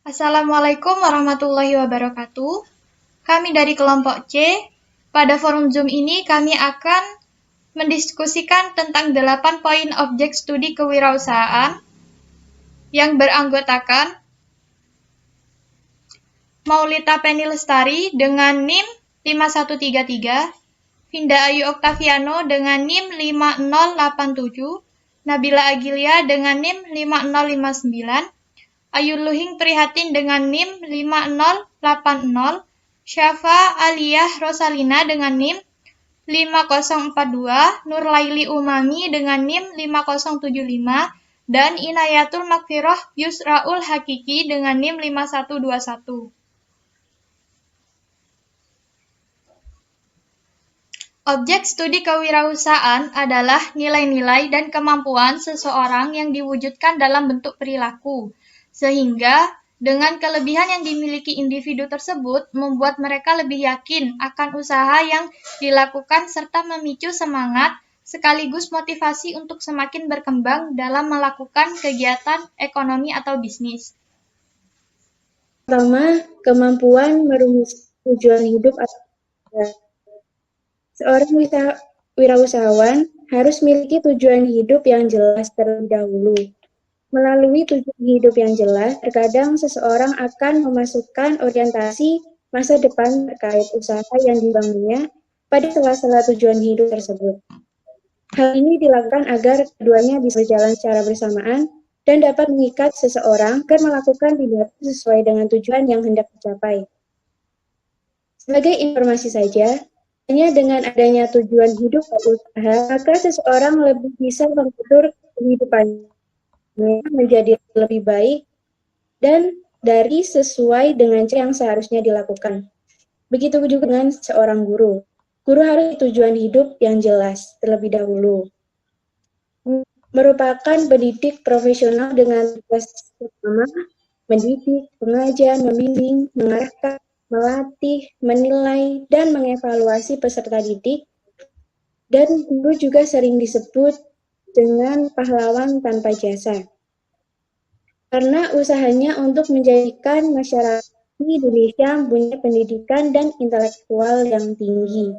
Assalamualaikum warahmatullahi wabarakatuh. Kami dari kelompok C. Pada forum Zoom ini kami akan mendiskusikan tentang 8 poin objek studi kewirausahaan yang beranggotakan Maulita Penny Lestari dengan NIM 5133, Vinda Ayu Oktaviano dengan NIM 5087, Nabila Agilia dengan NIM 5059, Ayu Luhing Prihatin dengan NIM 5080, Syafa Aliyah Rosalina dengan NIM 5042, Nurlaili Umami dengan NIM 5075, dan Inayatul Makfiroh Yusraul Hakiki dengan NIM 5121. Objek studi kewirausahaan adalah nilai-nilai dan kemampuan seseorang yang diwujudkan dalam bentuk perilaku, sehingga dengan kelebihan yang dimiliki individu tersebut membuat mereka lebih yakin akan usaha yang dilakukan serta memicu semangat sekaligus motivasi untuk semakin berkembang dalam melakukan kegiatan ekonomi atau bisnis. Pertama, kemampuan merumuskan tujuan hidup atau seorang wirausahawan harus memiliki tujuan hidup yang jelas terlebih dahulu. Melalui tujuan hidup yang jelas, terkadang seseorang akan memasukkan orientasi masa depan terkait usaha yang dibangunnya pada sela-sela tujuan hidup tersebut. Hal ini dilakukan agar keduanya bisa berjalan secara bersamaan dan dapat mengikat seseorang agar melakukan tindakan sesuai dengan tujuan yang hendak dicapai. Sebagai informasi saja, hanya dengan adanya tujuan hidup atau usaha, maka seseorang lebih bisa mengatur kehidupannya menjadi lebih baik dan dari sesuai dengan yang seharusnya dilakukan. Begitu juga dengan seorang guru. Guru harus tujuan hidup yang jelas terlebih dahulu. Merupakan pendidik profesional dengan tugas utama mendidik, mengajar, membimbing, mengarahkan, melatih, menilai, dan mengevaluasi peserta didik, dan guru juga sering disebut dengan pahlawan tanpa jasa. Karena usahanya untuk menjadikan masyarakat Indonesia punya pendidikan dan intelektual yang tinggi.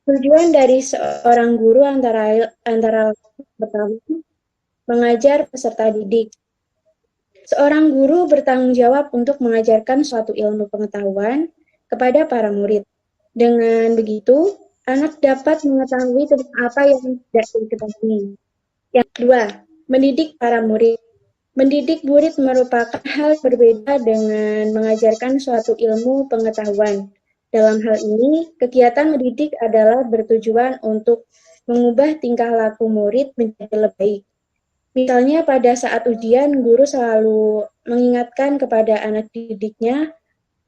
Tujuan dari seorang guru antara pertama, mengajar peserta didik. Seorang guru bertanggung jawab untuk mengajarkan suatu ilmu pengetahuan kepada para murid. Dengan begitu, anak dapat mengetahui tentang apa yang tidak diketahui. Yang kedua, mendidik para murid. Mendidik murid merupakan hal berbeda dengan mengajarkan suatu ilmu pengetahuan. Dalam hal ini, kegiatan mendidik adalah bertujuan untuk mengubah tingkah laku murid menjadi lebih baik. Misalnya pada saat ujian, guru selalu mengingatkan kepada anak didiknya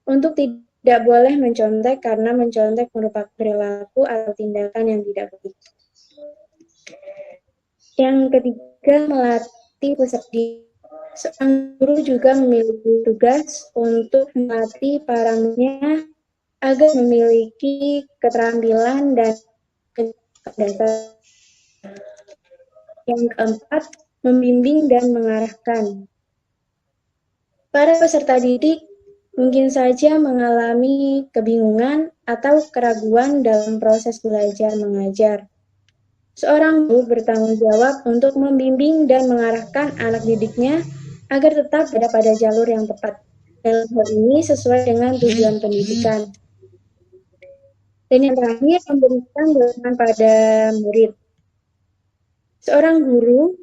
untuk tidak boleh mencontek karena mencontek merupakan perilaku atau tindakan yang tidak baik. Yang ketiga, melatih peserta didik. Seorang guru juga memiliki tugas untuk melatih para muridnya agar memiliki keterampilan dan kecerdasan. Yang keempat, membimbing dan mengarahkan. Para peserta didik mungkin saja mengalami kebingungan atau keraguan dalam proses belajar mengajar. Seorang guru bertanggung jawab untuk membimbing dan mengarahkan anak didiknya agar tetap berada pada jalur yang tepat. Dalam hal ini sesuai dengan tujuan pendidikan. Dan yang terakhir, memberikan dorongan pada murid. Seorang guru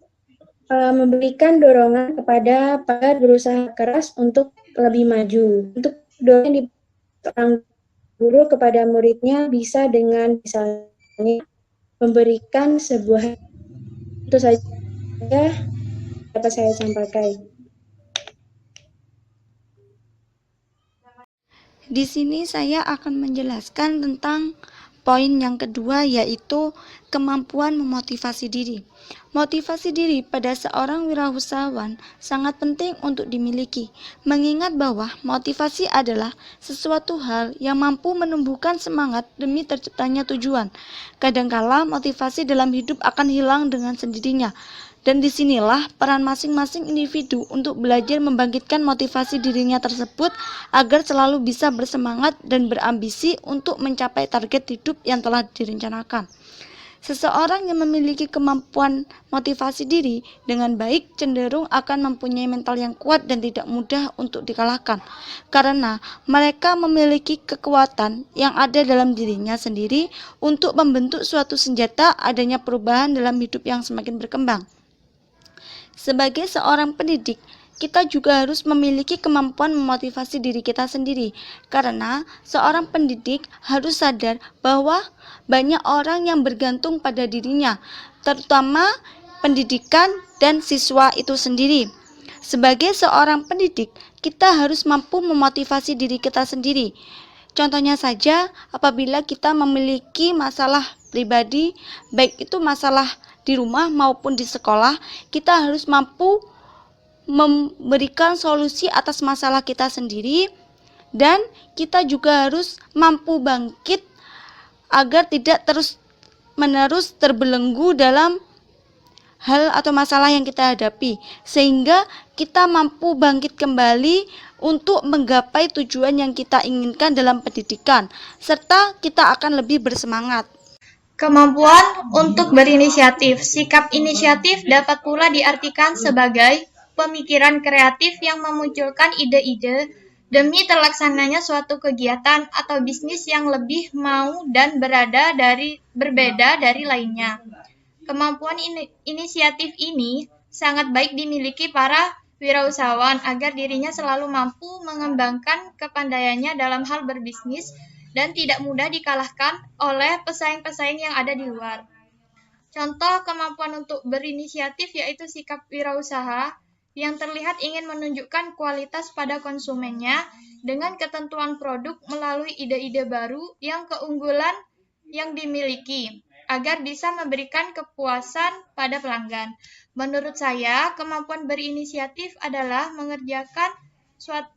memberikan dorongan kepada para berusaha keras untuk lebih maju. Untuk dorongan di seorang guru kepada muridnya bisa dengan misalnya memberikan sebuah, itu saja dapat saya sampaikan. Di sini saya akan menjelaskan tentang poin yang kedua, yaitu kemampuan memotivasi diri. Motivasi diri pada seorang wirausahawan sangat penting untuk dimiliki, mengingat bahwa motivasi adalah sesuatu hal yang mampu menumbuhkan semangat demi terciptanya tujuan. Kadangkala motivasi dalam hidup akan hilang dengan sendirinya, Dan disinilah peran masing-masing individu untuk belajar membangkitkan motivasi dirinya tersebut agar selalu bisa bersemangat dan berambisi untuk mencapai target hidup yang telah direncanakan. Seseorang yang memiliki kemampuan motivasi diri dengan baik cenderung akan mempunyai mental yang kuat dan tidak mudah untuk dikalahkan, karena mereka memiliki kekuatan yang ada dalam dirinya sendiri untuk membentuk suatu senjata adanya perubahan dalam hidup yang semakin berkembang. Sebagai seorang pendidik, kita juga harus memiliki kemampuan memotivasi diri kita sendiri, karena seorang pendidik harus sadar bahwa banyak orang yang bergantung pada dirinya, terutama pendidikan dan siswa itu sendiri. Sebagai seorang pendidik, kita harus mampu memotivasi diri kita sendiri. Contohnya saja, apabila kita memiliki masalah pribadi, baik itu masalah di rumah maupun di sekolah, kita harus mampu memberikan solusi atas masalah kita sendiri, dan kita juga harus mampu bangkit agar tidak terus-menerus terbelenggu dalam hal atau masalah yang kita hadapi, sehingga kita mampu bangkit kembali untuk menggapai tujuan yang kita inginkan dalam pendidikan, serta kita akan lebih bersemangat. Kemampuan untuk berinisiatif. Sikap inisiatif dapat pula diartikan sebagai pemikiran kreatif yang memunculkan ide-ide demi terlaksananya suatu kegiatan atau bisnis yang lebih mau dan berbeda dari lainnya. Kemampuan inisiatif ini sangat baik dimiliki para wirausahawan agar dirinya selalu mampu mengembangkan kepandaiannya dalam hal berbisnis dan tidak mudah dikalahkan oleh pesaing-pesaing yang ada di luar. Contoh kemampuan untuk berinisiatif yaitu sikap wirausaha yang terlihat ingin menunjukkan kualitas pada konsumennya dengan ketentuan produk melalui ide-ide baru yang keunggulan yang dimiliki agar bisa memberikan kepuasan pada pelanggan. Menurut saya, kemampuan berinisiatif adalah mengerjakan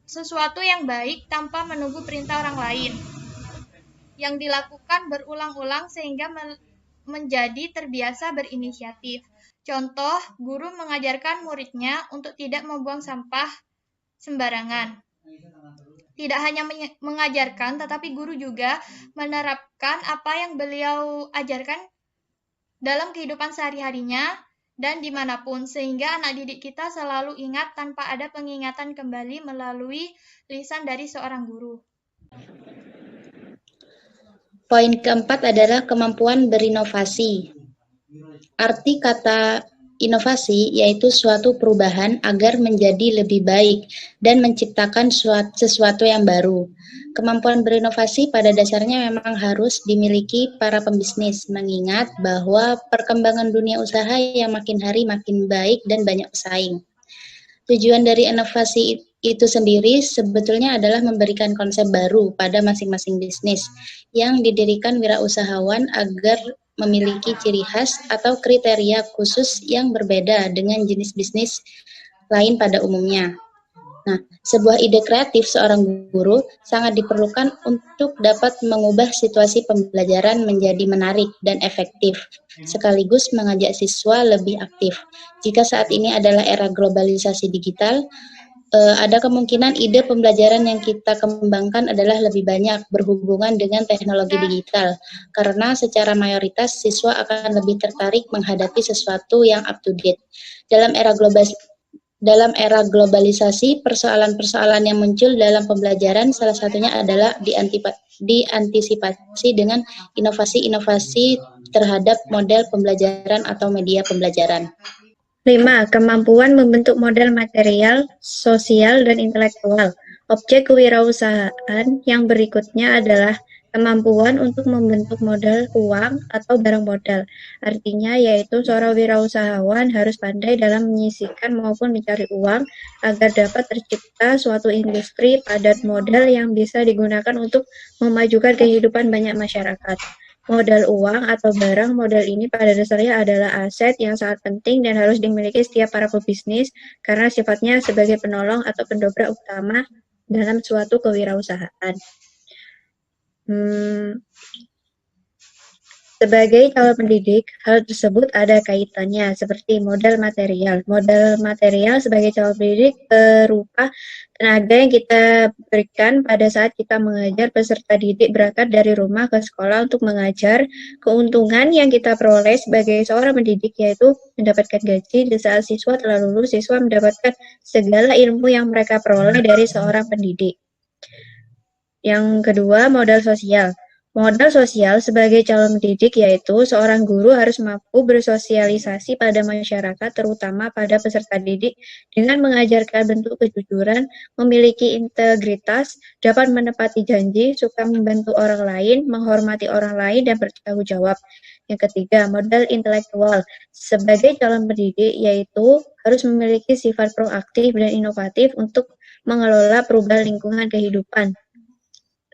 sesuatu yang baik tanpa menunggu perintah orang lain, yang dilakukan berulang-ulang sehingga menjadi terbiasa berinisiatif. Contoh, guru mengajarkan muridnya untuk tidak membuang sampah sembarangan. Tidak hanya mengajarkan, tetapi guru juga menerapkan apa yang beliau ajarkan dalam kehidupan sehari-harinya dan dimanapun, sehingga anak didik kita selalu ingat tanpa ada pengingatan kembali melalui lisan dari seorang guru. Poin keempat adalah kemampuan berinovasi. Arti kata inovasi yaitu suatu perubahan agar menjadi lebih baik dan menciptakan sesuatu yang baru. Kemampuan berinovasi pada dasarnya memang harus dimiliki para pembisnis, mengingat bahwa perkembangan dunia usaha yang makin hari makin baik dan banyak pesaing. Tujuan dari inovasi itu sendiri sebetulnya adalah memberikan konsep baru pada masing-masing bisnis yang didirikan wirausahawan agar memiliki ciri khas atau kriteria khusus yang berbeda dengan jenis bisnis lain pada umumnya. Nah, sebuah ide kreatif seorang guru sangat diperlukan untuk dapat mengubah situasi pembelajaran menjadi menarik dan efektif, sekaligus mengajak siswa lebih aktif. Jika saat ini adalah era globalisasi digital, ada kemungkinan ide pembelajaran yang kita kembangkan adalah lebih banyak berhubungan dengan teknologi digital, karena secara mayoritas siswa akan lebih tertarik menghadapi sesuatu yang up to date. Dalam era globalisasi, persoalan-persoalan yang muncul dalam pembelajaran salah satunya adalah diantisipasi dengan inovasi-inovasi terhadap model pembelajaran atau media pembelajaran. 5. Kemampuan membentuk model material, sosial, dan intelektual. Objek kewirausahaan yang berikutnya adalah kemampuan untuk membentuk modal uang atau barang modal. Artinya yaitu seorang wirausahawan harus pandai dalam menyisihkan maupun mencari uang agar dapat tercipta suatu industri padat modal yang bisa digunakan untuk memajukan kehidupan banyak masyarakat. Modal uang atau barang modal ini pada dasarnya adalah aset yang sangat penting dan harus dimiliki setiap para pebisnis karena sifatnya sebagai penolong atau pendobrak utama dalam suatu kewirausahaan. Sebagai calon pendidik, hal tersebut ada kaitannya seperti modal material. Modal material sebagai calon pendidik berupa tenaga yang kita berikan pada saat kita mengajar peserta didik berangkat dari rumah ke sekolah untuk mengajar. Keuntungan yang kita peroleh sebagai seorang pendidik yaitu mendapatkan gaji di saat siswa telah lulus, siswa mendapatkan segala ilmu yang mereka peroleh dari seorang pendidik. Yang kedua, modal sosial. Modal sosial sebagai calon pendidik yaitu seorang guru harus mampu bersosialisasi pada masyarakat, terutama pada peserta didik, dengan mengajarkan bentuk kejujuran, memiliki integritas, dapat menepati janji, suka membantu orang lain, menghormati orang lain, dan bertanggung jawab. Yang ketiga, modal intelektual sebagai calon pendidik yaitu harus memiliki sifat proaktif dan inovatif untuk mengelola perubahan lingkungan kehidupan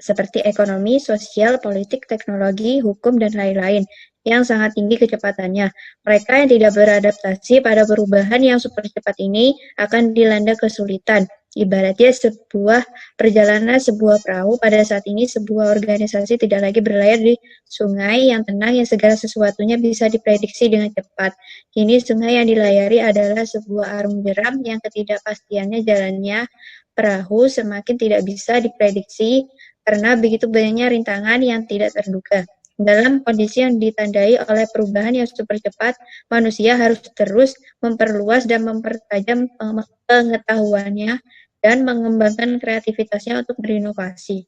seperti ekonomi, sosial, politik, teknologi, hukum, dan lain-lain, yang sangat tinggi kecepatannya. Mereka yang tidak beradaptasi pada perubahan yang super cepat ini akan dilanda kesulitan. Ibaratnya sebuah perjalanan sebuah perahu, pada saat ini sebuah organisasi tidak lagi berlayar di sungai yang tenang yang segala sesuatunya bisa diprediksi dengan cepat. Kini sungai yang dilayari adalah sebuah arung jeram yang ketidakpastiannya jalannya perahu semakin tidak bisa diprediksi karena begitu banyaknya rintangan yang tidak terduga. Dalam kondisi yang ditandai oleh perubahan yang super cepat, manusia harus terus memperluas dan mempertajam pengetahuannya dan mengembangkan kreativitasnya untuk berinovasi.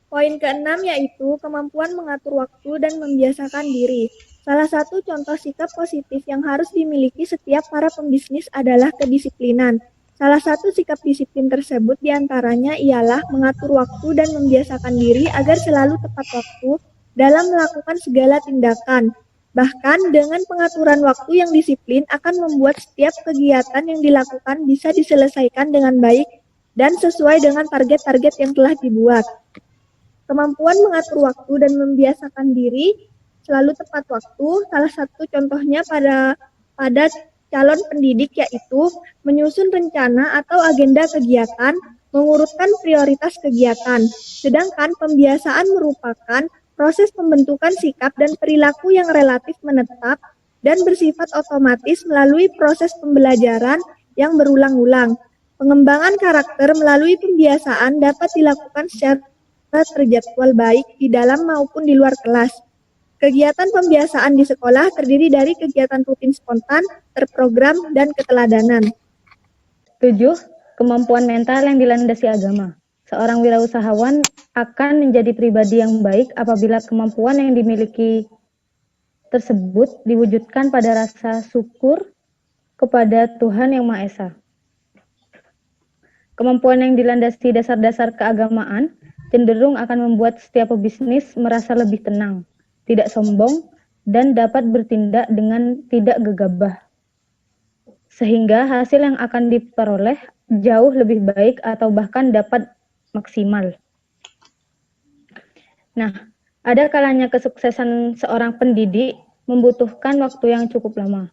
Poin keenam yaitu kemampuan mengatur waktu dan membiasakan diri. Salah satu contoh sikap positif yang harus dimiliki setiap para pembisnis adalah kedisiplinan. Salah satu sikap disiplin tersebut diantaranya ialah mengatur waktu dan membiasakan diri agar selalu tepat waktu dalam melakukan segala tindakan. Bahkan dengan pengaturan waktu yang disiplin akan membuat setiap kegiatan yang dilakukan bisa diselesaikan dengan baik dan sesuai dengan target-target yang telah dibuat. Kemampuan mengatur waktu dan membiasakan diri selalu tepat waktu, salah satu contohnya pada calon pendidik yaitu menyusun rencana atau agenda kegiatan, mengurutkan prioritas kegiatan. Sedangkan pembiasaan merupakan proses pembentukan sikap dan perilaku yang relatif menetap dan bersifat otomatis melalui proses pembelajaran yang berulang-ulang. Pengembangan karakter melalui pembiasaan dapat dilakukan secara terjadwal baik di dalam maupun di luar kelas. Kegiatan pembiasaan di sekolah terdiri dari kegiatan rutin spontan, terprogram, dan keteladanan. 7. Kemampuan mental yang dilandasi agama. Seorang wirausahawan akan menjadi pribadi yang baik apabila kemampuan yang dimiliki tersebut diwujudkan pada rasa syukur kepada Tuhan Yang Maha Esa. Kemampuan yang dilandasi dasar-dasar keagamaan cenderung akan membuat setiap pebisnis merasa lebih tenang, tidak sombong, dan dapat bertindak dengan tidak gegabah. Sehingga hasil yang akan diperoleh jauh lebih baik atau bahkan dapat maksimal. Nah, ada kalanya kesuksesan seorang pendidik membutuhkan waktu yang cukup lama.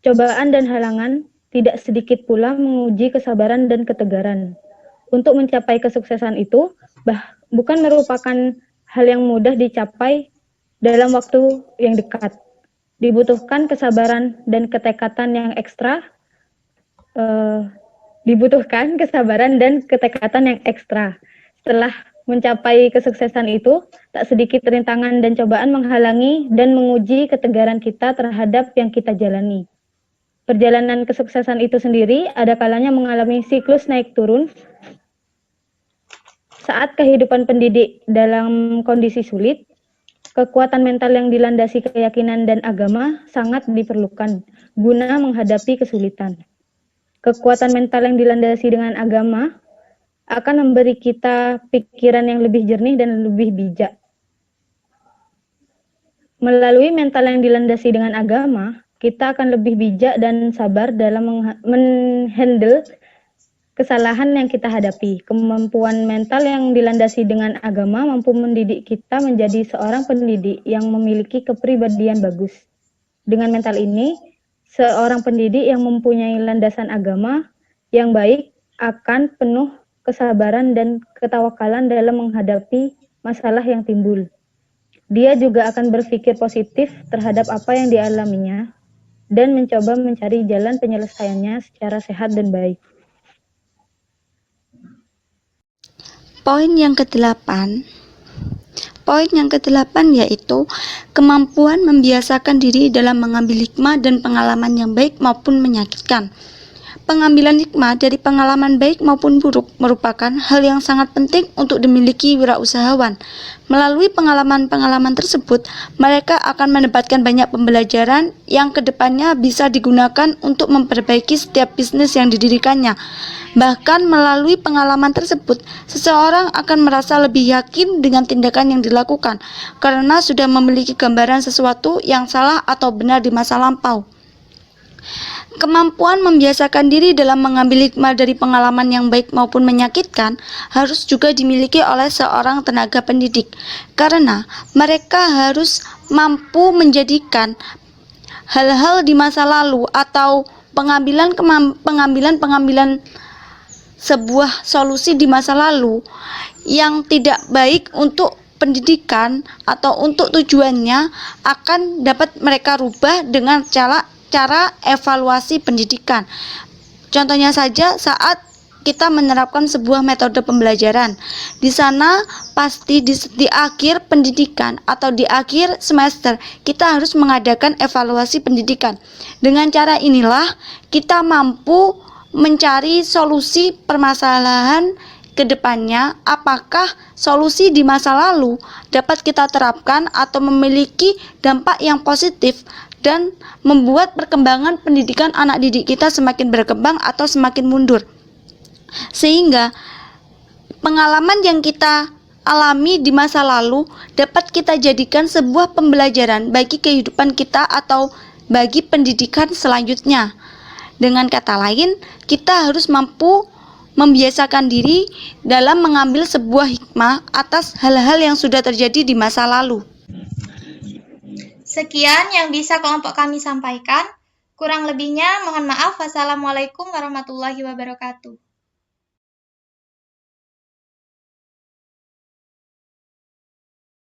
Cobaan dan halangan tidak sedikit pula menguji kesabaran dan ketegaran. Untuk mencapai kesuksesan itu, bukan merupakan hal yang mudah dicapai dalam waktu yang dekat. Dibutuhkan kesabaran dan ketekatan yang ekstra. Setelah mencapai kesuksesan itu, tak sedikit rintangan dan cobaan menghalangi dan menguji ketegaran kita terhadap yang kita jalani. Perjalanan kesuksesan itu sendiri ada kalanya mengalami siklus naik turun. Saat kehidupan pendidik dalam kondisi sulit, kekuatan mental yang dilandasi keyakinan dan agama sangat diperlukan guna menghadapi kesulitan. Kekuatan mental yang dilandasi dengan agama akan memberi kita pikiran yang lebih jernih dan lebih bijak. Melalui mental yang dilandasi dengan agama, kita akan lebih bijak dan sabar dalam menghandle kesalahan yang kita hadapi. Kemampuan mental yang dilandasi dengan agama mampu mendidik kita menjadi seorang pendidik yang memiliki kepribadian bagus. Dengan mental ini, seorang pendidik yang mempunyai landasan agama yang baik akan penuh kesabaran dan ketawakalan dalam menghadapi masalah yang timbul. Dia juga akan berpikir positif terhadap apa yang dialaminya dan mencoba mencari jalan penyelesaiannya secara sehat dan baik. Poin yang ke-8 yaitu kemampuan membiasakan diri dalam mengambil hikmah dan pengalaman yang baik maupun menyakitkan. Pengambilan hikmah dari pengalaman baik maupun buruk merupakan hal yang sangat penting untuk dimiliki wirausahawan. Melalui pengalaman-pengalaman tersebut, mereka akan mendapatkan banyak pembelajaran yang kedepannya bisa digunakan untuk memperbaiki setiap bisnis yang didirikannya. Bahkan melalui pengalaman tersebut, seseorang akan merasa lebih yakin dengan tindakan yang dilakukan, karena sudah memiliki gambaran sesuatu yang salah atau benar di masa lampau. Kemampuan membiasakan diri dalam mengambil hikmah dari pengalaman yang baik maupun menyakitkan harus juga dimiliki oleh seorang tenaga pendidik, karena mereka harus mampu menjadikan hal-hal di masa lalu atau pengambilan sebuah solusi di masa lalu yang tidak baik untuk pendidikan atau untuk tujuannya akan dapat mereka rubah dengan cara evaluasi pendidikan. Contohnya saja saat kita menerapkan sebuah metode pembelajaran. Di sana pasti di akhir pendidikan atau di akhir semester kita harus mengadakan evaluasi pendidikan. Dengan cara inilah kita mampu mencari solusi permasalahan ke depannya, apakah solusi di masa lalu dapat kita terapkan atau memiliki dampak yang positif dan membuat perkembangan pendidikan anak didik kita semakin berkembang atau semakin mundur. Sehingga pengalaman yang kita alami di masa lalu dapat kita jadikan sebuah pembelajaran bagi kehidupan kita atau bagi pendidikan selanjutnya. Dengan kata lain, kita harus mampu membiasakan diri dalam mengambil sebuah hikmah atas hal-hal yang sudah terjadi di masa lalu. Sekian yang bisa kelompok kami sampaikan. Kurang lebihnya mohon maaf. Wassalamualaikum warahmatullahi wabarakatuh.